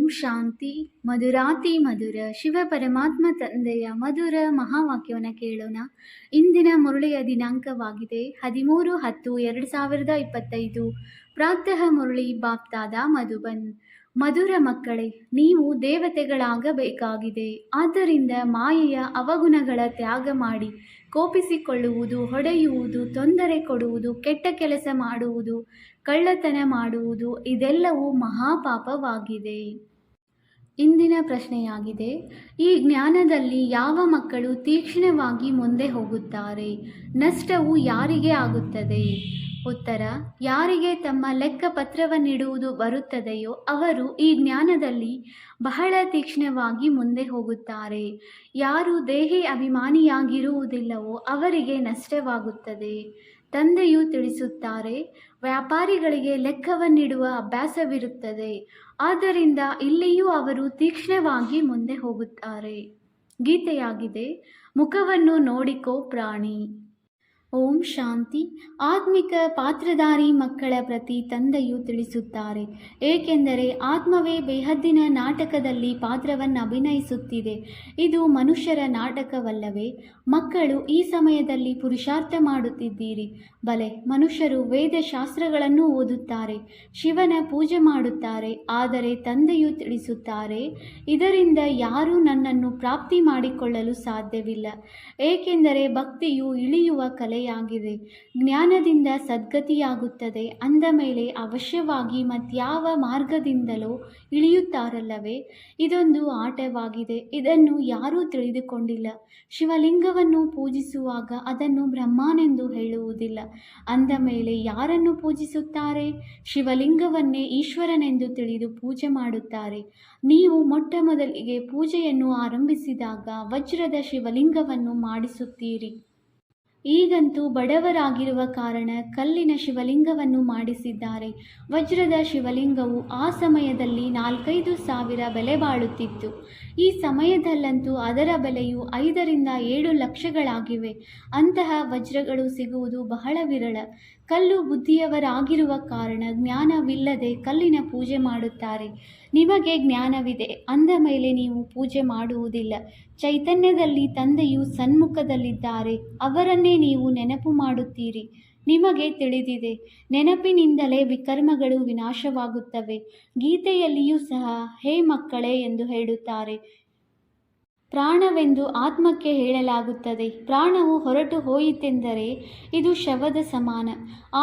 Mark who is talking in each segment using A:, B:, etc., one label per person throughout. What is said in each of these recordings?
A: ಓಂ ಶಾಂತಿ. ಮಧುರಾತಿ ಮಧುರ ಶಿವ ಪರಮಾತ್ಮ ತಂದೆಯ ಮಧುರ ಮಹಾವಾಕ್ಯವನ್ನು ಕೇಳೋಣ. ಇಂದಿನ ಮುರಳಿಯ ದಿನಾಂಕವಾಗಿದೆ 13-10-2025. ಪ್ರಾತಃ ಮುರಳಿ ಬಾಪ್ತಾದ ಮಧುಬನ್. ಮಧುರ ಮಕ್ಕಳೇ, ನೀವು ದೇವತೆಗಳಾಗಬೇಕಾಗಿದೆ. ಆದ್ದರಿಂದ ಮಾಯೆಯ ಅವಗುಣಗಳ ತ್ಯಾಗ ಮಾಡಿ. ಕೋಪಿಸಿಕೊಳ್ಳುವುದು, ಹೊಡೆಯುವುದು, ತೊಂದರೆ ಕೊಡುವುದು, ಕೆಟ್ಟ ಕೆಲಸ ಮಾಡುವುದು, ಕಳ್ಳತನ ಮಾಡುವುದು ಇದೆಲ್ಲವೂ ಮಹಾಪಾಪವಾಗಿದೆ. ಇಂದಿನ ಪ್ರಶ್ನೆಯಾಗಿದೆ, ಈ ಜ್ಞಾನದಲ್ಲಿ ಯಾವ ಮಕ್ಕಳು ತೀಕ್ಷ್ಣವಾಗಿ ಮುಂದೆ ಹೋಗುತ್ತಾರೆ? ನಷ್ಟವು ಯಾರಿಗೆ ಆಗುತ್ತದೆ? ಉತ್ತರ: ಯಾರಿಗೆ ತಮ್ಮ ಲೆಕ್ಕಪತ್ರವನ್ನಿಡುವುದು ಬರುತ್ತದೆಯೋ ಅವರು ಈ ಜ್ಞಾನದಲ್ಲಿ ಬಹಳ ತೀಕ್ಷ್ಣವಾಗಿ ಮುಂದೆ ಹೋಗುತ್ತಾರೆ. ಯಾರು ದೇಹಿ ಅಭಿಮಾನಿಯಾಗಿರುವುದಿಲ್ಲವೋ ಅವರಿಗೆ ನಷ್ಟವಾಗುತ್ತದೆ. ತಂದೆಯು ತಿಳಿಸುತ್ತಾರೆ, ವ್ಯಾಪಾರಿಗಳಿಗೆ ಲೆಕ್ಕವನ್ನಿಡುವ ಅಭ್ಯಾಸವಿರುತ್ತದೆ. ಆದ್ದರಿಂದ ಇಲ್ಲಿಯೂ ಅವರು ತೀಕ್ಷ್ಣವಾಗಿ ಮುಂದೆ ಹೋಗುತ್ತಾರೆ. ಗೀತೆಯಾಗಿದೆ, ಮುಖವನ್ನು ನೋಡಿಕೋ ಪ್ರಾಣಿ. ಓಂ ಶಾಂತಿ. ಆತ್ಮಿಕ ಪಾತ್ರಧಾರಿ ಮಕ್ಕಳ ಪ್ರತಿ ತಂದೆಯು ತಿಳಿಸುತ್ತಾರೆ, ಏಕೆಂದರೆ ಆತ್ಮವೇ ಬೇಹದ್ದಿನ ನಾಟಕದಲ್ಲಿ ಪಾತ್ರವನ್ನು ಅಭಿನಯಿಸುತ್ತಿದೆ. ಇದು ಮನುಷ್ಯರ ನಾಟಕವಲ್ಲವೇ? ಮಕ್ಕಳು ಈ ಸಮಯದಲ್ಲಿ ಪುರುಷಾರ್ಥ ಮಾಡುತ್ತಿದ್ದೀರಿ. ಬಲೆ, ಮನುಷ್ಯರು ವೇದಶಾಸ್ತ್ರಗಳನ್ನು ಓದುತ್ತಾರೆ, ಶಿವನ ಪೂಜೆ ಮಾಡುತ್ತಾರೆ. ಆದರೆ ತಂದೆಯು ತಿಳಿಸುತ್ತಾರೆ, ಇದರಿಂದ ಯಾರೂ ನನ್ನನ್ನು ಪ್ರಾಪ್ತಿ ಮಾಡಿಕೊಳ್ಳಲು ಸಾಧ್ಯವಿಲ್ಲ. ಏಕೆಂದರೆ ಭಕ್ತಿಯು ಇಳಿಯುವ ಕಲೆಯಾಗಿದೆ. ಜ್ಞಾನದಿಂದ ಸದ್ಗತಿಯಾಗುತ್ತದೆ ಅಂದ ಮೇಲೆ ಅವಶ್ಯವಾಗಿ ಮತ್ಯಾವ ಮಾರ್ಗದಿಂದಲೋ ಇಳಿಯುತ್ತಾರಲ್ಲವೇ? ಇದೊಂದು ಆಟವಾಗಿದೆ. ಇದನ್ನು ಯಾರೂ ತಿಳಿದುಕೊಂಡಿಲ್ಲ. ಶಿವಲಿಂಗವನ್ನು ಪೂಜಿಸುವಾಗ ಅದನ್ನು ಬ್ರಹ್ಮನೆಂದು ಹೇಳುವುದಿಲ್ಲ. ಅಂದ ಮೇಲೆ ಯಾರನ್ನು ಪೂಜಿಸುತ್ತಾರೆ? ಶಿವಲಿಂಗವನ್ನೇ ಈಶ್ವರನೆಂದು ತಿಳಿದು ಪೂಜೆ ಮಾಡುತ್ತಾರೆ. ನೀವು ಮೊಟ್ಟ ಮೊದಲಿಗೆ ಪೂಜೆಯನ್ನು ಆರಂಭಿಸಿದಾಗ ವಜ್ರದ ಶಿವಲಿಂಗವನ್ನು ಮಾಡಿಸುತ್ತೀರಿ. ಈಗಂತೂ ಬಡವರಾಗಿರುವ ಕಾರಣ ಕಲ್ಲಿನ ಶಿವಲಿಂಗವನ್ನು ಮಾಡಿಸಿದ್ದಾರೆ. ವಜ್ರದ ಶಿವಲಿಂಗವು ಆ ಸಮಯದಲ್ಲಿ 4-5 ಬೆಲೆ ಬಾಳುತ್ತಿತ್ತು. ಈ ಸಮಯದಲ್ಲಂತೂ ಅದರ ಬೆಲೆಯು 5-7 ಲಕ್ಷಗಳಾಗಿವೆ. ಅಂತಹ ವಜ್ರಗಳು ಸಿಗುವುದು ಬಹಳ ವಿರಳ. ಕಲ್ಲು ಬುದ್ಧಿಯವರಾಗಿರುವ ಕಾರಣ ಜ್ಞಾನವಿಲ್ಲದೆ ಕಲ್ಲಿನ ಪೂಜೆ ಮಾಡುತ್ತಾರೆ. ನಿಮಗೆ ಜ್ಞಾನವಿದೆ ಅಂದ ಮೇಲೆ ನೀವು ಪೂಜೆ ಮಾಡುವುದಿಲ್ಲ. ಚೈತನ್ಯದಲ್ಲಿ ತಂದೆಯು ಸನ್ಮುಖದಲ್ಲಿದ್ದಾರೆ, ಅವರನ್ನೇ ನೀವು ನೆನಪು ಮಾಡುತ್ತೀರಿ. ನಿಮಗೆ ತಿಳಿದಿದೆ, ನೆನಪಿನಿಂದಲೇ ವಿಕರ್ಮಗಳು ವಿನಾಶವಾಗುತ್ತವೆ. ಗೀತೆಯಲ್ಲಿಯೂ ಸಹ ಹೇ ಮಕ್ಕಳೇ ಎಂದು ಹೇಳುತ್ತಾರೆ. ಪ್ರಾಣವೆಂದು ಆತ್ಮಕ್ಕೆ ಹೇಳಲಾಗುತ್ತದೆ. ಪ್ರಾಣವು ಹೊರಟು ಹೋಯಿತೆಂದರೆ ಇದು ಶವದ ಸಮಾನ.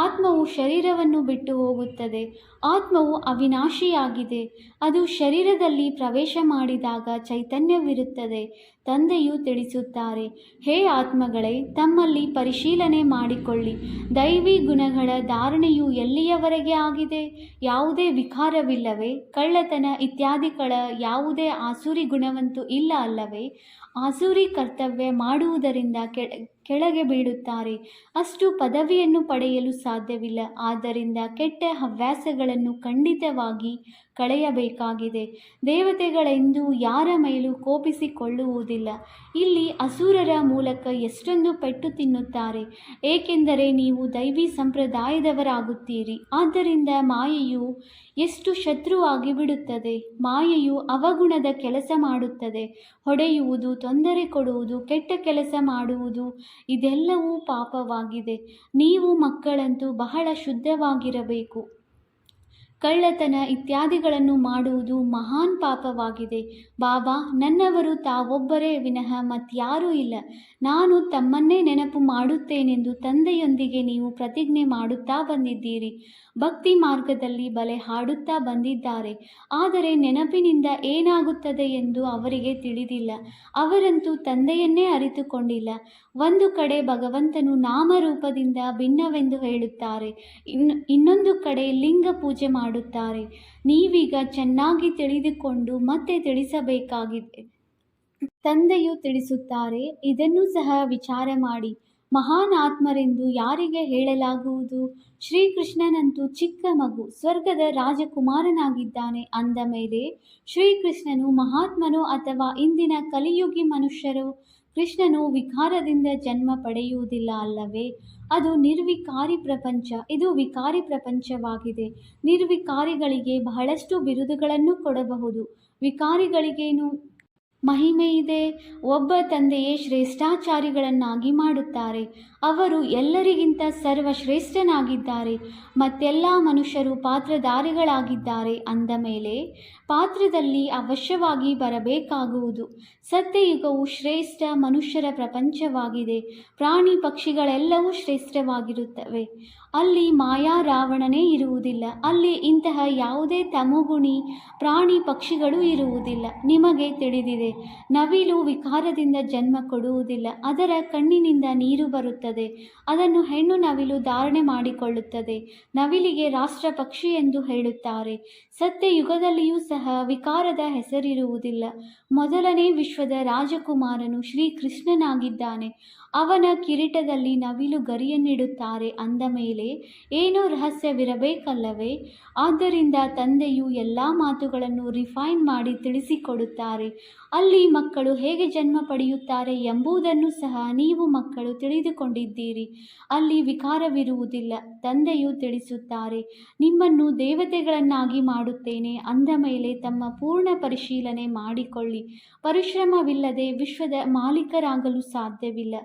A: ಆತ್ಮವು ಶರೀರವನ್ನು ಬಿಟ್ಟು ಹೋಗುತ್ತದೆ. ಆತ್ಮವು ಅವಿನಾಶಿಯಾಗಿದೆ. ಅದು ಶರೀರದಲ್ಲಿ ಪ್ರವೇಶ ಮಾಡಿದಾಗ ಚೈತನ್ಯವಿರುತ್ತದೆ. ತಂದೆಯು ತಿಳಿಸುತ್ತಾರೆ, ಹೇ ಆತ್ಮಗಳೇ, ತಮ್ಮಲ್ಲಿ ಪರಿಶೀಲನೆ ಮಾಡಿಕೊಳ್ಳಿ. ದೈವಿ ಗುಣಗಳ ಧಾರಣೆಯು ಎಲ್ಲಿಯವರೆಗೆ ಆಗಿದೆ? ಯಾವುದೇ ವಿಕಾರವಿಲ್ಲವೇ? ಕಳ್ಳತನ ಇತ್ಯಾದಿಗಳ ಯಾವುದೇ ಆಸುರಿ ಗುಣವಂತೂ ಇಲ್ಲ ಅಲ್ಲವೇ? ಆಸುರಿ ಕರ್ತವ್ಯ ಮಾಡುವುದರಿಂದ ಕೆಳಗೆ ಬೀಳುತ್ತಾರೆ. ಅಷ್ಟು ಪದವಿಯನ್ನು ಪಡೆಯಲು ಸಾಧ್ಯವಿಲ್ಲ. ಆದ್ದರಿಂದ ಕೆಟ್ಟ ಹವ್ಯಾಸಗಳನ್ನು ಖಂಡಿತವಾಗಿ ಕಳೆಯಬೇಕಾಗಿದೆ. ದೇವತೆಗಳೆಂದೂ ಯಾರ ಮೇಲೂ ಕೋಪಿಸಿಕೊಳ್ಳುವುದಿಲ್ಲ. ಇಲ್ಲಿ ಅಸುರರ ಮೂಲಕ ಎಷ್ಟೊಂದು ಪೆಟ್ಟು ತಿನ್ನುತ್ತಾರೆ. ಏಕೆಂದರೆ ನೀವು ದೈವಿ ಸಂಪ್ರದಾಯದವರಾಗುತ್ತೀರಿ. ಆದ್ದರಿಂದ ಮಾಯೆಯು ಎಷ್ಟು ಶತ್ರುವಾಗಿ ಬಿಡುತ್ತದೆ. ಮಾಯೆಯು ಅವಗುಣದ ಕೆಲಸ ಮಾಡುತ್ತದೆ. ಹೊಡೆಯುವುದು, ತೊಂದರೆ ಕೊಡುವುದು, ಕೆಟ್ಟ ಕೆಲಸ ಮಾಡುವುದು ಇದೆಲ್ಲವೂ ಪಾಪವಾಗಿದೆ. ನೀವು ಮಕ್ಕಳಂತೂ ಬಹಳ ಶುದ್ಧವಾಗಿರಬೇಕು. ಕಳ್ಳತನ ಇತ್ಯಾದಿಗಳನ್ನು ಮಾಡುವುದು ಮಹಾನ್ ಪಾಪವಾಗಿದೆ. ಬಾಬಾ, ನನ್ನವರು ತಾವೊಬ್ಬರೇ ವಿನಃ ಮತ್ಯಾರೂ ಇಲ್ಲ. ನಾನು ತಮ್ಮನ್ನೇ ನೆನಪು ಮಾಡುತ್ತೇನೆಂದು ತಂದೆಯೊಂದಿಗೆ ನೀವು ಪ್ರತಿಜ್ಞೆ ಮಾಡುತ್ತಾ ಬಂದಿದ್ದೀರಿ. ಭಕ್ತಿ ಮಾರ್ಗದಲ್ಲಿ ಬಲೆ ಹಾಡುತ್ತಾ ಬಂದಿದ್ದಾರೆ. ಆದರೆ ನೆನಪಿನಿಂದ ಏನಾಗುತ್ತದೆ ಎಂದು ಅವರಿಗೆ ತಿಳಿದಿಲ್ಲ. ಅವರಂತೂ ತಂದೆಯನ್ನೇ ಅರಿತುಕೊಂಡಿಲ್ಲ. ಒಂದು ಕಡೆ ಭಗವಂತನು ನಾಮರೂಪದಿಂದ ಭಿನ್ನವೆಂದು ಹೇಳುತ್ತಾರೆ, ಇನ್ನೊಂದು ಕಡೆ ಲಿಂಗ ಪೂಜೆ ಮಾಡುತ್ತಾರೆ. ನೀವೀಗ ಚೆನ್ನಾಗಿ ತಿಳಿದುಕೊಂಡು ಮತ್ತೆ ತಿಳಿಸಬೇಕಾಗಿದೆ. ತಂದೆಯು ತಿಳಿಸುತ್ತಾರೆ, ಇದನ್ನು ಸಹ ವಿಚಾರ ಮಾಡಿ. ಮಹಾನ್ ಆತ್ಮರೆಂದು ಯಾರಿಗೆ ಹೇಳಲಾಗುವುದು? ಶ್ರೀಕೃಷ್ಣನಂತೂ ಚಿಕ್ಕ ಮಗು, ಸ್ವರ್ಗದ ರಾಜಕುಮಾರನಾಗಿದ್ದಾನೆ. ಅಂದ ಮೇಲೆ ಶ್ರೀಕೃಷ್ಣನು ಮಹಾತ್ಮನೋ ಅಥವಾ ಇಂದಿನ ಕಲಿಯುಗಿ ಮನುಷ್ಯರು? ಕೃಷ್ಣನು ವಿಕಾರದಿಂದ ಜನ್ಮ ಪಡೆಯುವುದಿಲ್ಲ ಅಲ್ಲವೇ? ಅದು ನಿರ್ವಿಕಾರಿ ಪ್ರಪಂಚ. ಇದು ವಿಕಾರಿ ಪ್ರಪಂಚವಾಗಿದೆ. ನಿರ್ವಿಕಾರಿಗಳಿಗೆ ಬಹಳಷ್ಟು ಬಿರುದುಗಳನ್ನು ಕೊಡಬಹುದು. ವಿಕಾರಿಗಳಿಗೇನು ಮಹಿಮೆಯಿದೆ? ಒಬ್ಬ ತಂದೆಯೇ ಶ್ರೇಷ್ಠಾಚಾರಿಗಳನ್ನಾಗಿ ಮಾಡುತ್ತಾರೆ. ಅವರು ಎಲ್ಲರಿಗಿಂತ ಸರ್ವಶ್ರೇಷ್ಠನಾಗಿದ್ದಾರೆ. ಮತ್ತೆಲ್ಲ ಮನುಷ್ಯರು ಪಾತ್ರಧಾರಿಗಳಾಗಿದ್ದಾರೆ ಅಂದ ಮೇಲೆ ಪಾತ್ರದಲ್ಲಿ ಅವಶ್ಯವಾಗಿ ಬರಬೇಕಾಗುವುದು. ಸತ್ಯಯುಗವು ಶ್ರೇಷ್ಠ ಮನುಷ್ಯರ ಪ್ರಪಂಚವಾಗಿದೆ. ಪ್ರಾಣಿ ಪಕ್ಷಿಗಳೆಲ್ಲವೂ ಶ್ರೇಷ್ಠವಾಗಿರುತ್ತವೆ. ಅಲ್ಲಿ ಮಾಯಾ ರಾವಣನೇ ಇರುವುದಿಲ್ಲ. ಅಲ್ಲಿ ಇಂತಹ ಯಾವುದೇ ತಮೋಗುಣಿ ಪ್ರಾಣಿ ಪಕ್ಷಿಗಳು ಇರುವುದಿಲ್ಲ. ನಿಮಗೆ ತಿಳಿದಿದೆ, ನವಿಲು ವಿಕಾರದಿಂದ ಜನ್ಮ ಕೊಡುವುದಿಲ್ಲ. ಅದರ ಕಣ್ಣಿನಿಂದ ನೀರು ಬರುತ್ತದೆ. ಅದನ್ನು ಹೆಣ್ಣು ನವಿಲು ಧಾರಣೆ ಮಾಡಿಕೊಳ್ಳುತ್ತದೆ. ನವಿಲಿಗೆ ರಾಷ್ಟ್ರ ಪಕ್ಷಿ ಎಂದು ಹೇಳುತ್ತಾರೆ. ಸತ್ಯಯುಗದಲ್ಲಿಯೂ ಸಹ ವಿಕಾರದ ಹೆಸರಿರುವುದಿಲ್ಲ. ಮೊದಲನೇ ವಿಶ್ವದ ರಾಜಕುಮಾರನು ಶ್ರೀಕೃಷ್ಣನಾಗಿದ್ದಾನೆ. ಅವನ ಕಿರೀಟದಲ್ಲಿ ನವಿಲು ಗರಿಯನ್ನಿಡುತ್ತಾರೆ ಅಂದ ಮೇಲೆ ಏನೋ ರಹಸ್ಯವಿರಬೇಕಲ್ಲವೇ? ಆದ್ದರಿಂದ ತಂದೆಯು ಎಲ್ಲ ಮಾತುಗಳನ್ನು ರಿಫೈನ್ ಮಾಡಿ ತಿಳಿಸಿಕೊಡುತ್ತಾರೆ. ಅಲ್ಲಿ ಮಕ್ಕಳು ಹೇಗೆ ಜನ್ಮ ಪಡೆಯುತ್ತಾರೆ ಎಂಬುದನ್ನು ಸಹ ನೀವು ಮಕ್ಕಳು ತಿಳಿದುಕೊಂಡಿದ್ದೀರಿ. ಅಲ್ಲಿ ವಿಕಾರವಿರುವುದಿಲ್ಲ. ತಂದೆಯು ತಿಳಿಸುತ್ತಾರೆ, ನಿಮ್ಮನ್ನು ದೇವತೆಗಳನ್ನಾಗಿ ಮಾಡುತ್ತೇನೆ ಅಂದ ಮೇಲೆ ತಮ್ಮ ಪೂರ್ಣ ಪರಿಶೀಲನೆ ಮಾಡಿಕೊಳ್ಳಿ. ಪರಿಶ್ರಮವಿಲ್ಲದೆ ವಿಶ್ವದ ಮಾಲೀಕರಾಗಲು ಸಾಧ್ಯವಿಲ್ಲ.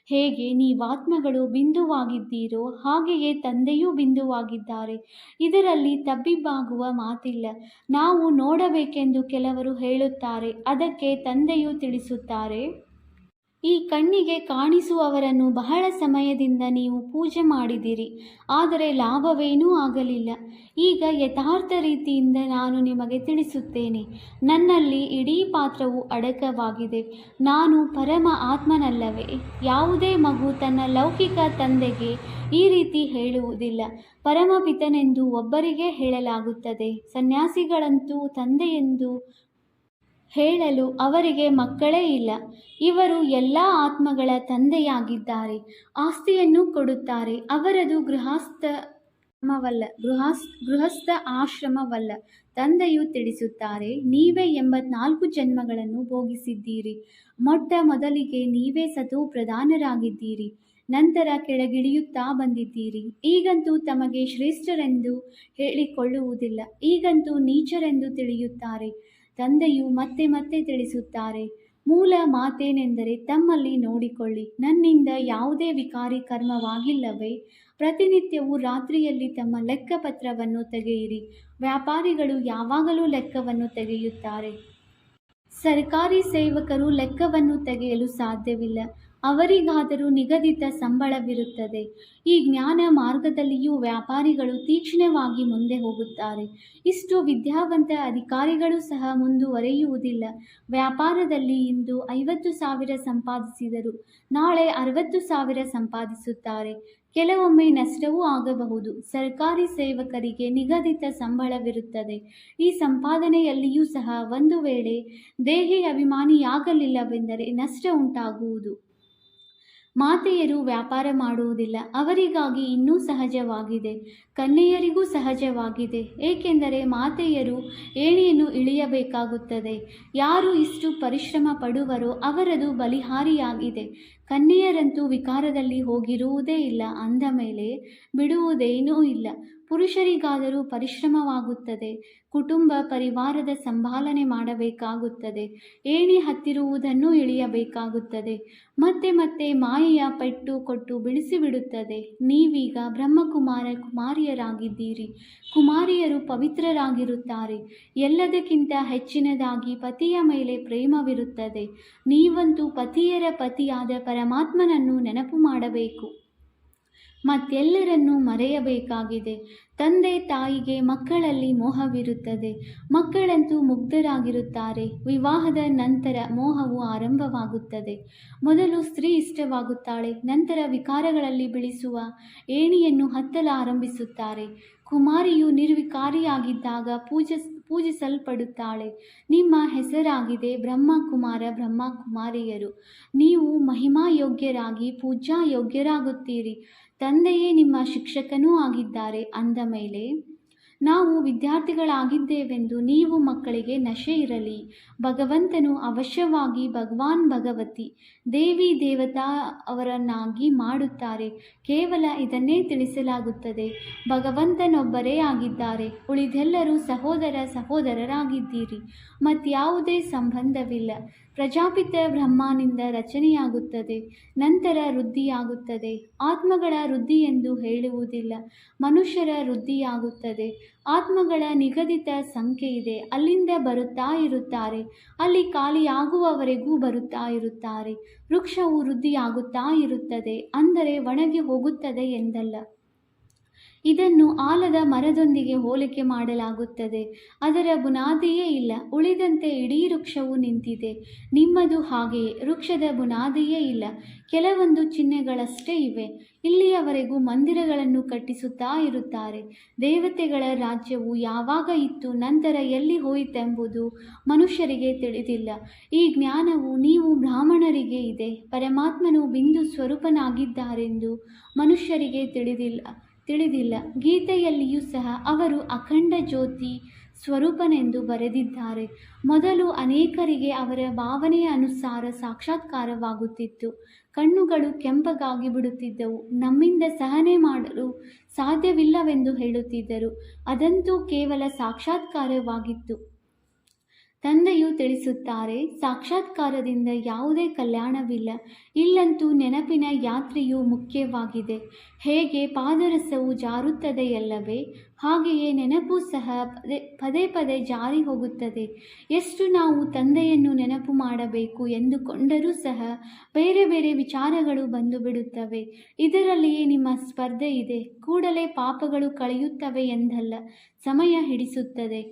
A: ಹೇಗೆ ನೀವಾತ್ಮಗಳು ಬಿಂದುವಾಗಿದ್ದೀರೋ ಹಾಗೆಯೇ ತಂದೆಯೂ ಬಿಂದುವಾಗಿದ್ದಾರೆ. ಇದರಲ್ಲಿ ತಬ್ಬಿಬ್ಬಾಗುವ ಮಾತಿಲ್ಲ. ನಾವು ನೋಡಬೇಕೆಂದು ಕೆಲವರು ಹೇಳುತ್ತಾರೆ. ಅದಕ್ಕೆ ತಂದೆಯು ತಿಳಿಸುತ್ತಾರೆ, ಈ ಕಣ್ಣಿಗೆ ಕಾಣಿಸುವವರನ್ನು ಬಹಳ ಸಮಯದಿಂದ ನೀವು ಪೂಜೆ ಮಾಡಿದಿರಿ, ಆದರೆ ಲಾಭವೇನೂ ಆಗಲಿಲ್ಲ. ಈಗ ಯಥಾರ್ಥ ರೀತಿಯಿಂದ ನಾನು ನಿಮಗೆ ತಿಳಿಸುತ್ತೇನೆ. ನನ್ನಲ್ಲಿ ಇಡೀ ಪಾತ್ರವು ಅಡಕವಾಗಿದೆ. ನಾನು ಪರಮ ಆತ್ಮನಲ್ಲವೇ? ಯಾವುದೇ ಮಗು ತನ್ನ ಲೌಕಿಕ ತಂದೆಗೆ ಈ ರೀತಿ ಹೇಳುವುದಿಲ್ಲ. ಪರಮಪಿತನೆಂದು ಒಬ್ಬರಿಗೆ ಹೇಳಲಾಗುತ್ತದೆ. ಸನ್ಯಾಸಿಗಳಂತೂ ತಂದೆಯೆಂದು ಹೇಳಲು ಅವರಿಗೆ ಮಕ್ಕಳೇ ಇಲ್ಲ. ಇವರು ಎಲ್ಲ ಆತ್ಮಗಳ ತಂದೆಯಾಗಿದ್ದಾರೆ. ಆಸ್ತಿಯನ್ನು ಕೊಡುತ್ತಾರೆ. ಅವರದು ಗೃಹಸ್ಥ ಆಶ್ರಮವಲ್ಲ. ತಂದೆಯು ತಿಳಿಸುತ್ತಾರೆ, ನೀವೇ 84 ಜನ್ಮಗಳನ್ನು ಭೋಗಿಸಿದ್ದೀರಿ. ಮೊಟ್ಟ ಮೊದಲಿಗೆ ನೀವೇ ಸತು ಪ್ರಧಾನರಾಗಿದ್ದೀರಿ. ನಂತರ ಕೆಳಗಿಳಿಯುತ್ತಾ ಬಂದಿದ್ದೀರಿ. ಈಗಂತೂ ತಮಗೆ ಶ್ರೇಷ್ಠರೆಂದು ಹೇಳಿಕೊಳ್ಳುವುದಿಲ್ಲ. ಈಗಂತೂ ನೀಚರೆಂದು ತಿಳಿಯುತ್ತಾರೆ. ತಂದೆಯು ಮತ್ತೆ ಮತ್ತೆ ತಿಳಿಸುತ್ತಾರೆ, ಮೂಲ ಮಾತೇನೆಂದರೆ ತಮ್ಮಲ್ಲಿ ನೋಡಿಕೊಳ್ಳಿ. ನನ್ನಿಂದ ಯಾವುದೇ ವಿಕಾರಿ ಕರ್ಮವಾಗಿಲ್ಲವೇ? ಪ್ರತಿನಿತ್ಯವೂ ರಾತ್ರಿಯಲ್ಲಿ ತಮ್ಮ ಲೆಕ್ಕಪತ್ರವನ್ನು ತೆಗೆಯಿರಿ. ವ್ಯಾಪಾರಿಗಳು ಯಾವಾಗಲೂ ಲೆಕ್ಕವನ್ನು ತೆಗೆಯುತ್ತಾರೆ. ಸರ್ಕಾರಿ ಸೇವಕರು ಲೆಕ್ಕವನ್ನು ತೆಗೆಯಲು ಸಾಧ್ಯವಿಲ್ಲ. ಅವರಿಗಾದರೂ ನಿಗದಿತ ಸಂಬಳವಿರುತ್ತದೆ. ಈ ಜ್ಞಾನ ಮಾರ್ಗದಲ್ಲಿಯೂ ವ್ಯಾಪಾರಿಗಳು ತೀಕ್ಷ್ಣವಾಗಿ ಮುಂದೆ ಹೋಗುತ್ತಾರೆ. ಇಷ್ಟು ವಿದ್ಯಾವಂತ ಅಧಿಕಾರಿಗಳು ಸಹ ಮುಂದುವರಿಯುವುದಿಲ್ಲ. ವ್ಯಾಪಾರದಲ್ಲಿ ಇಂದು 50,000 ಸಂಪಾದಿಸಿದರು, ನಾಳೆ 60,000 ಸಂಪಾದಿಸುತ್ತಾರೆ. ಕೆಲವೊಮ್ಮೆ ನಷ್ಟವೂ ಆಗಬಹುದು. ಸರ್ಕಾರಿ ಸೇವಕರಿಗೆ ನಿಗದಿತ ಸಂಬಳವಿರುತ್ತದೆ. ಈ ಸಂಪಾದನೆಯಲ್ಲಿಯೂ ಸಹ ಒಂದು ವೇಳೆ ದೇಹಿ ಅಭಿಮಾನಿಯಾಗಲಿಲ್ಲವೆಂದರೆ ನಷ್ಟ ಉಂಟಾಗುವುದು. ಮಾತೆಯರು ವ್ಯಾಪಾರ ಮಾಡುವುದಿಲ್ಲ. ಅವರಿಗಾಗಿ ಇನ್ನೂ ಸಹಜವಾಗಿದೆ. ಕನ್ಯೆಯರಿಗೂ ಸಹಜವಾಗಿದೆ. ಏಕೆಂದರೆ ಮಾತೆಯರು ಏಣಿಯನ್ನು ಇಳಿಯಬೇಕಾಗುತ್ತದೆ. ಯಾರು ಇಷ್ಟು ಪರಿಶ್ರಮ ಪಡುವರೋ ಅವರದು ಬಲಿಹಾರಿಯಾಗಿದೆ. ಕನ್ಯೆಯರಂತೂ ವಿಕಾರದಲ್ಲಿ ಹೋಗಿರುವುದೇ ಇಲ್ಲ ಅಂದ ಮೇಲೆ ಬಿಡುವುದೇನೂ ಇಲ್ಲ. ಪುರುಷರಿಗಾದರೂ ಪರಿಶ್ರಮವಾಗುತ್ತದೆ. ಕುಟುಂಬ ಪರಿವಾರದ ಸಂಭಾಲನೆ ಮಾಡಬೇಕಾಗುತ್ತದೆ. ಏಣಿ ಹತ್ತಿರುವುದನ್ನು ಇಳಿಯಬೇಕಾಗುತ್ತದೆ. ಮತ್ತೆ ಮತ್ತೆ ಮಾಯೆಯ ಪೆಟ್ಟು ಕೊಟ್ಟು ಬಿಡಿಸಿಬಿಡುತ್ತದೆ. ನೀವೀಗ ಬ್ರಹ್ಮಕುಮಾರ ಕುಮಾರಿಯರಾಗಿದ್ದೀರಿ. ಕುಮಾರಿಯರು ಪವಿತ್ರರಾಗಿರುತ್ತಾರೆ. ಎಲ್ಲದಕ್ಕಿಂತ ಹೆಚ್ಚಿನದಾಗಿ ಪತಿಯ ಮೇಲೆ ಪ್ರೇಮವಿರುತ್ತದೆ. ನೀವಂತೂ ಪತಿಯರ ಪತಿಯಾದ ಪರಮಾತ್ಮನನ್ನು ನೆನಪು ಮಾಡಬೇಕು. ಮತ್ತೆಲ್ಲರನ್ನೂ ಮರೆಯಬೇಕಾಗಿದೆ. ತಂದೆ ತಾಯಿಗೆ ಮಕ್ಕಳಲ್ಲಿ ಮೋಹವಿರುತ್ತದೆ. ಮಕ್ಕಳಂತೂ ಮುಗ್ಧರಾಗಿರುತ್ತಾರೆ. ವಿವಾಹದ ನಂತರ ಮೋಹವು ಆರಂಭವಾಗುತ್ತದೆ. ಮೊದಲು ಸ್ತ್ರೀ ಇಷ್ಟವಾಗುತ್ತಾಳೆ. ನಂತರ ವಿಕಾರಗಳಲ್ಲಿ ಬೀಳಿಸುವ ಏಣಿಯನ್ನು ಹತ್ತಲಾರಂಭಿಸುತ್ತಾರೆ. ಕುಮಾರಿಯು ನಿರ್ವಿಕಾರಿಯಾಗಿದ್ದಾಗ ಪೂಜಿಸಲ್ಪಡುತ್ತಾಳೆ. ನಿಮ್ಮ ಹೆಸರಾಗಿದೆ ಬ್ರಹ್ಮಕುಮಾರ ಬ್ರಹ್ಮಕುಮಾರಿಯರು. ನೀವು ಮಹಿಮಾಯೋಗ್ಯರಾಗಿ ಪೂಜ್ಯಾಯೋಗ್ಯರಾಗುತ್ತೀರಿ. ತಂದೆಯೇ ನಿಮ್ಮ ಶಿಕ್ಷಕನೂ ಆಗಿದ್ದಾರೆ ಅಂದ ಮೇಲೆ ನಾವು ವಿದ್ಯಾರ್ಥಿಗಳಾಗಿದ್ದೇವೆಂದು ನೀವು ಮಕ್ಕಳಿಗೆ ನಶೆ ಇರಲಿ. ಭಗವಂತನು ಅವಶ್ಯವಾಗಿ ಭಗವಾನ್ ಭಗವತಿ ದೇವಿ ದೇವತಾ ಅವರನ್ನಾಗಿ ಮಾಡುತ್ತಾರೆ. ಕೇವಲ ಇದನ್ನೇ ತಿಳಿಸಲಾಗುತ್ತದೆ. ಭಗವಂತನೊಬ್ಬರೇ ಆಗಿದ್ದಾರೆ. ಉಳಿದೆಲ್ಲರೂ ಸಹೋದರರಾಗಿದ್ದೀರಿ. ಮತ್ಯಾವುದೇ ಸಂಬಂಧವಿಲ್ಲ. ಪ್ರಜಾಪಿತ ಬ್ರಹ್ಮನಿಂದ ರಚನೆಯಾಗುತ್ತದೆ, ನಂತರ ವೃದ್ಧಿಯಾಗುತ್ತದೆ. ಆತ್ಮಗಳ ವೃದ್ಧಿ ಎಂದು ಹೇಳುವುದಿಲ್ಲ, ಮನುಷ್ಯರ ವೃದ್ಧಿಯಾಗುತ್ತದೆ. ಆತ್ಮಗಳ ನಿಗದಿತ ಸಂಖ್ಯೆ ಇದೆ. ಅಲ್ಲಿಂದ ಬರುತ್ತಾ ಇರುತ್ತಾರೆ, ಅಲ್ಲಿ ಖಾಲಿಯಾಗುವವರೆಗೂ ಬರುತ್ತಾ ಇರುತ್ತಾರೆ. ವೃಕ್ಷವು ವೃದ್ಧಿಯಾಗುತ್ತಾ ಇರುತ್ತದೆ, ಅಂದರೆ ಒಣಗಿ ಹೋಗುತ್ತದೆ ಎಂದಲ್ಲ. ಇದನ್ನು ಆಲದ ಮರದೊಂದಿಗೆ ಹೋಲಿಕೆ ಮಾಡಲಾಗುತ್ತದೆ. ಅದರ ಬುನಾದಿಯೇ ಇಲ್ಲ, ಉಳಿದಂತೆ ಇಡೀ ವೃಕ್ಷವು ನಿಂತಿದೆ. ನಿಮ್ಮದು ಹಾಗೆಯೇ, ವೃಕ್ಷದ ಬುನಾದಿಯೇ ಇಲ್ಲ, ಕೆಲವೊಂದು ಚಿಹ್ನೆಗಳಷ್ಟೇ ಇವೆ. ಇಲ್ಲಿಯವರೆಗೂ ಮಂದಿರಗಳನ್ನು ಕಟ್ಟಿಸುತ್ತಾ ಇರುತ್ತಾರೆ. ದೇವತೆಗಳ ರಾಜ್ಯವು ಯಾವಾಗ ಇತ್ತು, ನಂತರ ಎಲ್ಲಿ ಹೋಯಿತೆಂಬುದು ಮನುಷ್ಯರಿಗೆ ತಿಳಿದಿಲ್ಲ. ಈ ಜ್ಞಾನವು ನೀವು ಬ್ರಾಹ್ಮಣರಿಗೆ ಇದೆ. ಪರಮಾತ್ಮನು ಬಿಂದು ಸ್ವರೂಪನಾಗಿದ್ದಾರೆಂದು ಮನುಷ್ಯರಿಗೆ ತಿಳಿದಿಲ್ಲ. ಗೀತೆಯಲ್ಲಿಯೂ ಸಹ ಅವರು ಅಖಂಡ ಜ್ಯೋತಿ ಸ್ವರೂಪನೆಂದು ಬರೆದಿದ್ದಾರೆ. ಮೊದಲು ಅನೇಕರಿಗೆ ಅವರ ಭಾವನೆಯ ಅನುಸಾರ ಸಾಕ್ಷಾತ್ಕಾರವಾಗುತ್ತಿತ್ತು. ಕಣ್ಣುಗಳು ಕೆಂಪಗಾಗಿ ಬಿಡುತ್ತಿದ್ದವು. ನಮ್ಮಿಂದ ಸಹನೆ ಮಾಡಲು ಸಾಧ್ಯವಿಲ್ಲವೆಂದು ಹೇಳುತ್ತಿದ್ದರು. ಅದಂತೂ ಕೇವಲ ಸಾಕ್ಷಾತ್ಕಾರವಾಗಿತ್ತು. ತಂದೆಯು ತಿಳಿಸುತ್ತಾರೆ, ಸಾಕ್ಷಾತ್ಕಾರದಿಂದ ಯಾವುದೇ ಕಲ್ಯಾಣವಿಲ್ಲ. ಇಲ್ಲಂತೂ ನೆನಪಿನ ಯಾತ್ರೆಯು ಮುಖ್ಯವಾಗಿದೆ. ಹೇಗೆ ಪಾದರಸವು ಜಾರುತ್ತದೆಯಲ್ಲವೇ, ಹಾಗೆಯೇ ನೆನಪು ಸಹ ಪದೇ ಪದೇ ಜಾರಿ ಹೋಗುತ್ತದೆ. ಎಷ್ಟು ನಾವು ತಂದೆಯನ್ನು ನೆನಪು ಮಾಡಬೇಕು ಎಂದುಕೊಂಡರೂ ಸಹ ಬೇರೆ ಬೇರೆ ವಿಚಾರಗಳು ಬಂದು ಬಿಡುತ್ತವೆ. ಇದರಲ್ಲಿಯೇ ನಿಮ್ಮ ಸ್ಪರ್ಧೆ ಇದೆ. ಕೂಡಲೇ ಪಾಪಗಳು ಕಳೆಯುತ್ತವೆ ಎಂದಲ್ಲ, ಸಮಯ ಹಿಡಿಸುತ್ತದೆ.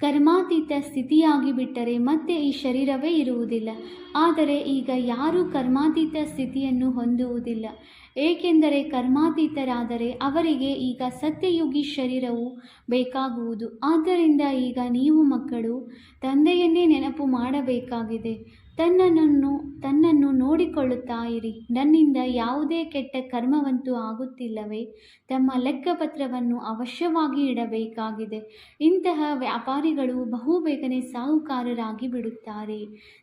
A: ಕರ್ಮಾತೀತ ಸ್ಥಿತಿಯಾಗಿ ಬಿಟ್ಟರೆ ಮತ್ತೆ ಈ ಶರೀರವೇ ಇರುವುದಿಲ್ಲ. ಆದರೆ ಈಗ ಯಾರೂ ಕರ್ಮಾತೀತ ಸ್ಥಿತಿಯನ್ನು ಹೊಂದುವುದಿಲ್ಲ, ಏಕೆಂದರೆ ಕರ್ಮಾತೀತರಾದರೆ ಅವರಿಗೆ ಈಗ ಸತ್ಯಯುಗಿ ಶರೀರವು ಬೇಕಾಗುವುದು. ಆದ್ದರಿಂದ ಈಗ ನೀವು ಮಕ್ಕಳು ತಂದೆಯನ್ನೇ ನೆನಪು ಮಾಡಬೇಕಾಗಿದೆ. ತನ್ನನ್ನು ನೋಡಿಕೊಳ್ಳುತ್ತಾ ಇರಿ. ನನ್ನಿಂದ ಯಾವುದೇ ಕೆಟ್ಟ ಕರ್ಮವಂತೂ ಆಗುತ್ತಿಲ್ಲವೇ? ತಮ್ಮ ಲೆಕ್ಕಪತ್ರವನ್ನು ಅವಶ್ಯವಾಗಿ ಇಡಬೇಕಾಗಿದೆ. ಇಂತಹ ವ್ಯಾಪಾರಿಗಳು ಬಹುಬೇಗನೆ ಸಾಹುಕಾರರಾಗಿ ಬಿಡುತ್ತಾರೆ.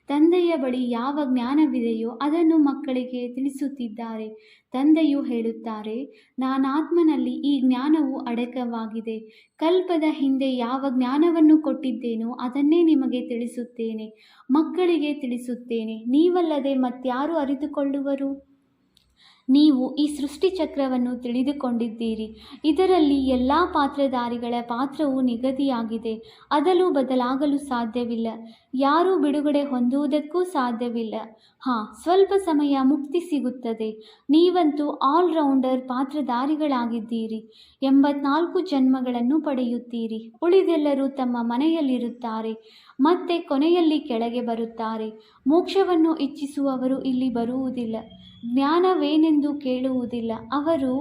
A: ತಂದೆಯ ಬಳಿ ಯಾವ ಜ್ಞಾನವಿದೆಯೋ ಅದನ್ನು ಮಕ್ಕಳಿಗೆ ತಿಳಿಸುತ್ತಿದ್ದಾರೆ. ತಂದೆಯು ಹೇಳುತ್ತಾರೆ, ನಾನಾತ್ಮನಲ್ಲಿ ಈ ಜ್ಞಾನವು ಅಡಕವಾಗಿದೆ. ಕಲ್ಪದ ಹಿಂದೆ ಯಾವ ಜ್ಞಾನವನ್ನು ಕೊಟ್ಟಿದ್ದೇನೋ ಅದನ್ನೇ ನಿಮಗೆ ತಿಳಿಸುತ್ತೇನೆ, ಮಕ್ಕಳಿಗೆ ತಿಳಿಸುತ್ತೇನೆ. ನೀವಲ್ಲದೆ ಮತ್ಯಾರು ಅರಿತುಕೊಳ್ಳುವರು? ನೀವು ಈ ಸೃಷ್ಟಿಚಕ್ರವನ್ನು ತಿಳಿದುಕೊಂಡಿದ್ದೀರಿ. ಇದರಲ್ಲಿ ಎಲ್ಲ ಪಾತ್ರಧಾರಿಗಳ ಪಾತ್ರವು ನಿಗದಿಯಾಗಿದೆ. ಅದಲು ಬದಲಾಗಲು ಸಾಧ್ಯವಿಲ್ಲ. ಯಾರೂ ಬಿಡುಗಡೆ ಹೊಂದುವುದಕ್ಕೂ ಸಾಧ್ಯವಿಲ್ಲ. ಸ್ವಲ್ಪ ಸಮಯ ಮುಕ್ತಿ ಸಿಗುತ್ತದೆ. ನೀವಂತೂ ಆಲ್ರೌಂಡರ್ ಪಾತ್ರಧಾರಿಗಳಾಗಿದ್ದೀರಿ. 84 ಜನ್ಮಗಳನ್ನು ಪಡೆಯುತ್ತೀರಿ. ಉಳಿದೆಲ್ಲರೂ ತಮ್ಮ ಮನೆಯಲ್ಲಿರುತ್ತಾರೆ, ಮತ್ತೆ ಕೊನೆಯಲ್ಲಿ ಕೆಳಗೆ ಬರುತ್ತಾರೆ. ಮೋಕ್ಷವನ್ನು ಇಚ್ಛಿಸುವವರು ಇಲ್ಲಿ ಬರುವುದಿಲ್ಲ. ಜ್ಞಾನವೇನೆಂದು ಕೇಳುವುದಿಲ್ಲ. ಅವರು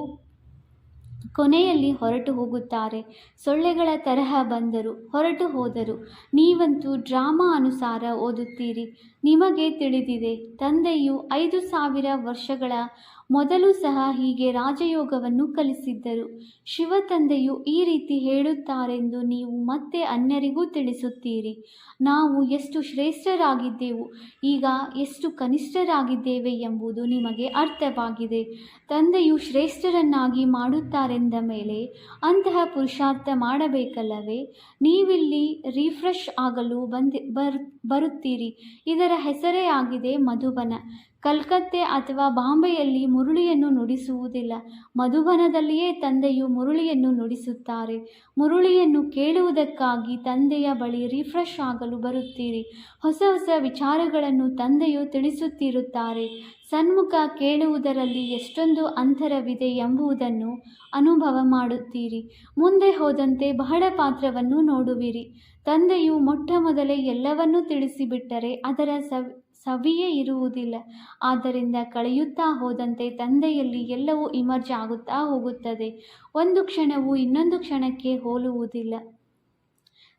A: ಕೊನೆಯಲ್ಲಿ ಹೊರಟು ಹೋಗುತ್ತಾರೆ. ಸೊಳ್ಳೆಗಳ ತರಹ ಬಂದರು, ಹೊರಟು ಹೋದರು. ನೀವಂತೂ ಡ್ರಾಮಾ ಅನುಸಾರ ಓದುತ್ತೀರಿ. ನಿಮಗೆ ತಿಳಿದಿದೆ, ತಂದೆಯು 5000 ವರ್ಷಗಳ ಮೊದಲು ಸಹ ಹೀಗೆ ರಾಜಯೋಗವನ್ನು ಕಲಿಸಿದ್ದರು. ಶಿವ ತಂದೆಯು ಈ ರೀತಿ ಹೇಳುತ್ತಾರೆಂದು ನೀವು ಮತ್ತೆ ಅನ್ಯರಿಗೂ ತಿಳಿಸುತ್ತೀರಿ. ನಾವು ಎಷ್ಟು ಶ್ರೇಷ್ಠರಾಗಿದ್ದೆವು, ಈಗ ಎಷ್ಟು ಕನಿಷ್ಠರಾಗಿದ್ದೇವೆ ಎಂಬುದು ನಿಮಗೆ ಅರ್ಥವಾಗಿದೆ. ತಂದೆಯು ಶ್ರೇಷ್ಠರನ್ನಾಗಿ ಮಾಡುತ್ತಾರೆಂದ ಮೇಲೆ ಅಂತಹ ಪುರುಷಾರ್ಥ ಮಾಡಬೇಕಲ್ಲವೇ? ನೀವಿಲ್ಲಿ ರಿಫ್ರೆಶ್ ಆಗಲು ಬರುತ್ತೀರಿ. ಇದರ ಹೆಸರೇ ಆಗಿದೆ ಮಧುಬನ. ಕಲ್ಕತ್ತೆ ಅಥವಾ ಬಾಂಬೆಯಲ್ಲಿ ಮುರುಳಿಯನ್ನು ನುಡಿಸುವುದಿಲ್ಲ. ಮಧುಬನದಲ್ಲಿಯೇ ತಂದೆಯು ಮುರುಳಿಯನ್ನು ನುಡಿಸುತ್ತಾರೆ. ಮುರುಳಿಯನ್ನು ಕೇಳುವುದಕ್ಕಾಗಿ ತಂದೆಯ ಬಳಿ ರಿಫ್ರೆಶ್ ಆಗಲು ಬರುತ್ತೀರಿ. ಹೊಸ ಹೊಸ ವಿಚಾರಗಳನ್ನು ತಂದೆಯು ತಿಳಿಸುತ್ತಿರುತ್ತಾರೆ. ಸನ್ಮುಖ ಕೇಳುವುದರಲ್ಲಿ ಎಷ್ಟೊಂದು ಅಂತರವಿದೆ ಎಂಬುದನ್ನು ಅನುಭವ ಮಾಡುತ್ತೀರಿ. ಮುಂದೆ ಹೋದಂತೆ ಬಹಳ ಪಾತ್ರವನ್ನು ನೋಡುವಿರಿ. ತಂದೆಯು ಮೊಟ್ಟ ಮೊದಲೇ ಎಲ್ಲವನ್ನೂ ತಿಳಿಸಿಬಿಟ್ಟರೆ ಅದರ ಸವಿಯೇ ಇರುವುದಿಲ್ಲ. ಆದ್ದರಿಂದ ಕಳೆಯುತ್ತಾ ಹೋದಂತೆ ತಂದೆಯಲ್ಲಿ ಎಲ್ಲವೂ ಇಮರ್ಜ್ ಆಗುತ್ತಾ ಹೋಗುತ್ತದೆ. ಒಂದು ಕ್ಷಣವು ಇನ್ನೊಂದು ಕ್ಷಣಕ್ಕೆ ಹೋಲುವುದಿಲ್ಲ.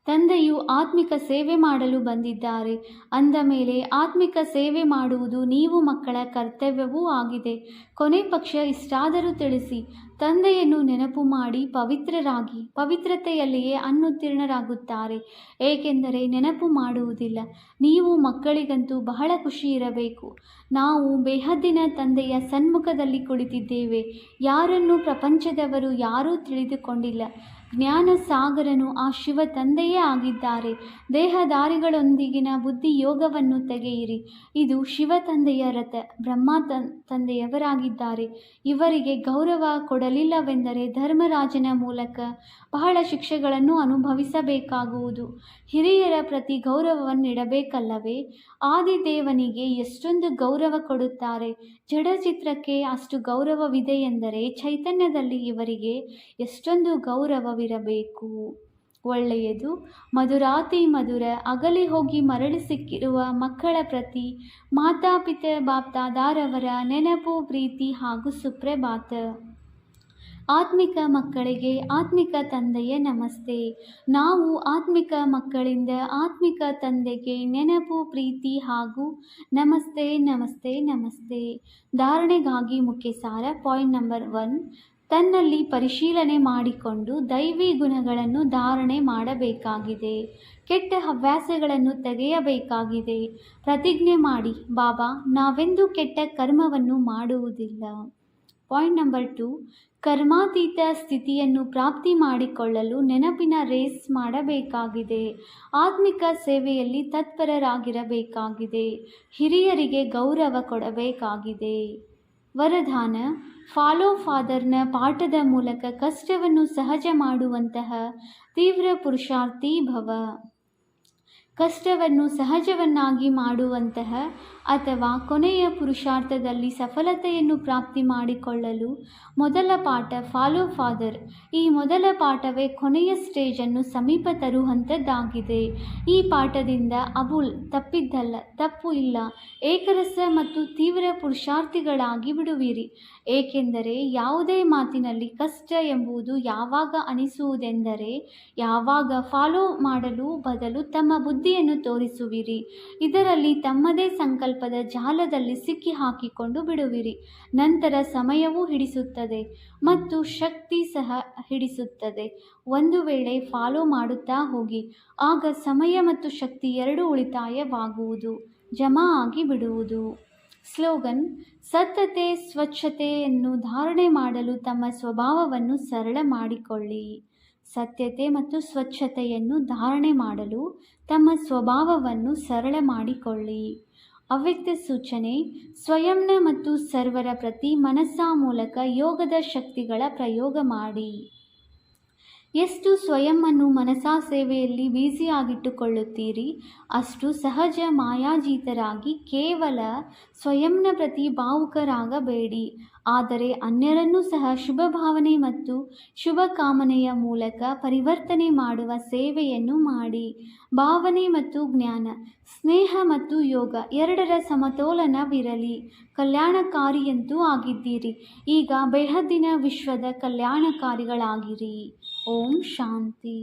A: ತಂದೆಯು ಆತ್ಮಿಕ ಸೇವೆ ಮಾಡಲು ಬಂದಿದ್ದಾರೆ ಅಂದ ಮೇಲೆ ಆತ್ಮಿಕ ಸೇವೆ ಮಾಡುವುದು ನೀವು ಮಕ್ಕಳ ಕರ್ತವ್ಯವೂ ಆಗಿದೆ. ಕೊನೆ ಪಕ್ಷ ಇಷ್ಟಾದರೂ ತಿಳಿಸಿ, ತಂದೆಯನ್ನು ನೆನಪು ಮಾಡಿ ಪವಿತ್ರರಾಗಿ ಪವಿತ್ರತೆಯಲ್ಲಿಯೇ ಅನುತ್ತೀರ್ಣರಾಗುತ್ತಾರೆ, ಏಕೆಂದರೆ ನೆನಪು ಮಾಡುವುದಿಲ್ಲ. ನೀವು ಮಕ್ಕಳಿಗಂತೂ ಬಹಳ ಖುಷಿ ಇರಬೇಕು. ನಾವು ಬೇಹದ್ದಿನ ತಂದೆಯ ಸನ್ಮುಖದಲ್ಲಿ ಕುಳಿತಿದ್ದೇವೆ. ಯಾರನ್ನು ಪ್ರಪಂಚದವರು ಯಾರೂ ತಿಳಿದುಕೊಂಡಿಲ್ಲ. ಜ್ಞಾನ ಸಾಗರನು ಆ ಶಿವ ತಂದೆಯೇ ಆಗಿದ್ದಾರೆ. ದೇಹಧಾರಿಗಳೊಂದಿಗಿನ ಬುದ್ಧಿಯೋಗವನ್ನು ತೆಗೆಯಿರಿ. ಇದು ಶಿವ ತಂದೆಯ ರಥ. ಬ್ರಹ್ಮ ತಂದೆಯವರಾಗಿದ್ದಾರೆ. ಇವರಿಗೆ ಗೌರವ ಕೊಡಲಿಲ್ಲವೆಂದರೆ ಧರ್ಮರಾಜನ ಮೂಲಕ ಬಹಳ ಶಿಕ್ಷೆಗಳನ್ನು ಅನುಭವಿಸಬೇಕಾಗುವುದು. ಹಿರಿಯರ ಪ್ರತಿ ಗೌರವವನ್ನಿಡಬೇಕಲ್ಲವೇ? ಆದಿದೇವನಿಗೆ ಎಷ್ಟೊಂದು ಗೌರವ ಕೊಡುತ್ತಾರೆ. ಜಡಚಿತ್ರಕ್ಕೆ ಅಷ್ಟು ಗೌರವವಿದೆ ಎಂದರೆ ಚೈತನ್ಯದಲ್ಲಿ ಇವರಿಗೆ ಎಷ್ಟೊಂದು ಗೌರವವಿರಬೇಕು. ಒಳ್ಳೆಯದು. ಮಧುರಾತಿ ಮಧುರ. ಅಗಲಿ ಹೋಗಿ ಮರಳಿ ಸಿಕ್ಕಿರುವ ಮಕ್ಕಳ ಪ್ರತಿ ಮಾತಾಪಿತ ಬಾಪ್ದಾದಾರವರ ನೆನಪು, ಪ್ರೀತಿ ಹಾಗೂ ಸುಪ್ರಭಾತ. ಆತ್ಮಿಕ ಮಕ್ಕಳಿಗೆ ಆತ್ಮಿಕ ತಂದೆಯ ನಮಸ್ತೆ. ನಾವು ಆತ್ಮಿಕ ಮಕ್ಕಳಿಂದ ಆತ್ಮಿಕ ತಂದೆಗೆ ನೆನಪು, ಪ್ರೀತಿ ಹಾಗೂ ನಮಸ್ತೆ ನಮಸ್ತೆ ನಮಸ್ತೆ. ಧಾರಣೆಗಾಗಿ ಮುಖ್ಯ ಸಾರ. ಪಾಯಿಂಟ್ ನಂಬರ್ 1, ತನ್ನಲ್ಲಿ ಪರಿಶೀಲನೆ ಮಾಡಿಕೊಂಡು ದೈವಿ ಗುಣಗಳನ್ನು ಧಾರಣೆ ಮಾಡಬೇಕಾಗಿದೆ. ಕೆಟ್ಟ ಹವ್ಯಾಸಗಳನ್ನು ತೆಗೆಯಬೇಕಾಗಿದೆ. ಪ್ರತಿಜ್ಞೆ ಮಾಡಿ, ಬಾಬಾ, ನಾವೆಂದೂ ಕೆಟ್ಟ ಕರ್ಮವನ್ನು ಮಾಡುವುದಿಲ್ಲ. ಪಾಯಿಂಟ್ ನಂಬರ್ 2, ಕರ್ಮಾತೀತ ಸ್ಥಿತಿಯನ್ನು ಪ್ರಾಪ್ತಿ ಮಾಡಿಕೊಳ್ಳಲು ನೆನಪಿನ ರೇಸ್ ಮಾಡಬೇಕಾಗಿದೆ. ಆತ್ಮಿಕ ಸೇವೆಯಲ್ಲಿ ತತ್ಪರರಾಗಿರಬೇಕಾಗಿದೆ. ಹಿರಿಯರಿಗೆ ಗೌರವ ಕೊಡಬೇಕಾಗಿದೆ. ವರದಾನ: ಫಾಲೋ ಫಾದರ್ನ ಪಾಠದ ಮೂಲಕ ಕಷ್ಟವನ್ನು ಸಹಜ ಮಾಡುವಂತಹ ತೀವ್ರ ಪುರುಷಾರ್ಥಿ ಭವ. ಕಷ್ಟವನ್ನು ಸಹಜವನ್ನಾಗಿ ಮಾಡುವಂತಹ ಅಥವಾ ಕೊನೆಯ ಪುರುಷಾರ್ಥದಲ್ಲಿ ಸಫಲತೆಯನ್ನು ಪ್ರಾಪ್ತಿ ಮಾಡಿಕೊಳ್ಳಲು ಮೊದಲ ಪಾಠ ಫಾಲೋ ಫಾದರ್. ಈ ಮೊದಲ ಪಾಠವೇ ಕೊನೆಯ ಸ್ಟೇಜನ್ನು ಸಮೀಪ ತರುವಂಥದ್ದಾಗಿದೆ. ಈ ಪಾಠದಿಂದ ಅಬುಲ್ ತಪ್ಪಿದ್ದಲ್ಲ, ತಪ್ಪು ಇಲ್ಲ, ಏಕರಸ ಮತ್ತು ತೀವ್ರ ಪುರುಷಾರ್ಥಿಗಳಾಗಿ ಬಿಡುವಿರಿ. ಏಕೆಂದರೆ ಯಾವುದೇ ಮಾತಿನಲ್ಲಿ ಕಷ್ಟ ಎಂಬುದು ಯಾವಾಗ ಅನಿಸುವುದೆಂದರೆ ಯಾವಾಗ ಫಾಲೋ ಮಾಡಲು ಬದಲು ತಮ್ಮ ಬುದ್ಧಿಯನ್ನು ತೋರಿಸುವಿರಿ. ಇದರಲ್ಲಿ ತಮ್ಮದೇ ಸಂಕಲ್ಪದ ಜಾಲದಲ್ಲಿ ಸಿಕ್ಕಿ ಹಾಕಿಕೊಂಡು ಬಿಡುವಿರಿ. ನಂತರ ಸಮಯವೂ ಹಿಡಿಸುತ್ತದೆ ಮತ್ತು ಶಕ್ತಿ ಸಹ ಹಿಡಿಸುತ್ತದೆ. ಒಂದು ವೇಳೆ ಫಾಲೋ ಮಾಡುತ್ತಾ ಹೋಗಿ, ಆಗ ಸಮಯ ಮತ್ತು ಶಕ್ತಿ ಎರಡೂ ಉಳಿತಾಯವಾಗುವುದು, ಜಮಾ ಆಗಿ ಬಿಡುವುದು. ಸ್ಲೋಗನ್: ಸತ್ಯತೆ ಸ್ವಚ್ಛತೆಯನ್ನು ಧಾರಣೆ ಮಾಡಲು ತಮ್ಮ ಸ್ವಭಾವವನ್ನು ಸರಳ ಮಾಡಿಕೊಳ್ಳಿ. ಸತ್ಯತೆ ಮತ್ತು ಸ್ವಚ್ಛತೆಯನ್ನು ಧಾರಣೆ ಮಾಡಲು ತಮ್ಮ ಸ್ವಭಾವವನ್ನು ಸರಳ ಮಾಡಿಕೊಳ್ಳಿ. ಅವ್ಯಕ್ತ ಸೂಚನೆ: ಸ್ವಯಂನ ಮತ್ತು ಸರ್ವರ ಪ್ರತಿ ಮನಸ್ಸ ಮೂಲಕ ಯೋಗದ ಶಕ್ತಿಗಳ ಪ್ರಯೋಗ ಮಾಡಿ. ಎಷ್ಟು ಸ್ವಯಂವನ್ನು ಮನಸಾ ಸೇವೆಯಲ್ಲಿ ಬ್ಯುಸಿಯಾಗಿಟ್ಟುಕೊಳ್ಳುತ್ತೀರಿ, ಅಷ್ಟು ಸಹಜ ಮಾಯಾಜೀತರಾಗಿ ಕೇವಲ ಸ್ವಯಂನ ಪ್ರತಿ ಭಾವುಕರಾಗಬೇಡಿ. ಆದರೆ ಅನ್ಯರನ್ನೂ ಸಹ ಶುಭ ಭಾವನೆ ಮತ್ತು ಶುಭ ಕಾಮನೆಯ ಮೂಲಕ ಪರಿವರ್ತನೆ ಮಾಡುವ ಸೇವೆಯನ್ನು ಮಾಡಿ. ಭಾವನೆ ಮತ್ತು ಜ್ಞಾನ, ಸ್ನೇಹ ಮತ್ತು ಯೋಗ ಎರಡರ ಸಮತೋಲನವಿರಲಿ. ಕಲ್ಯಾಣಕಾರಿಯಂತೂ ಆಗಿದ್ದೀರಿ. ಈಗ ಬೇಹದ್ದಿನ ವಿಶ್ವದ ಕಲ್ಯಾಣಕಾರಿಗಳಾಗಿರಿ. ಓಂ ಶಾಂತಿ.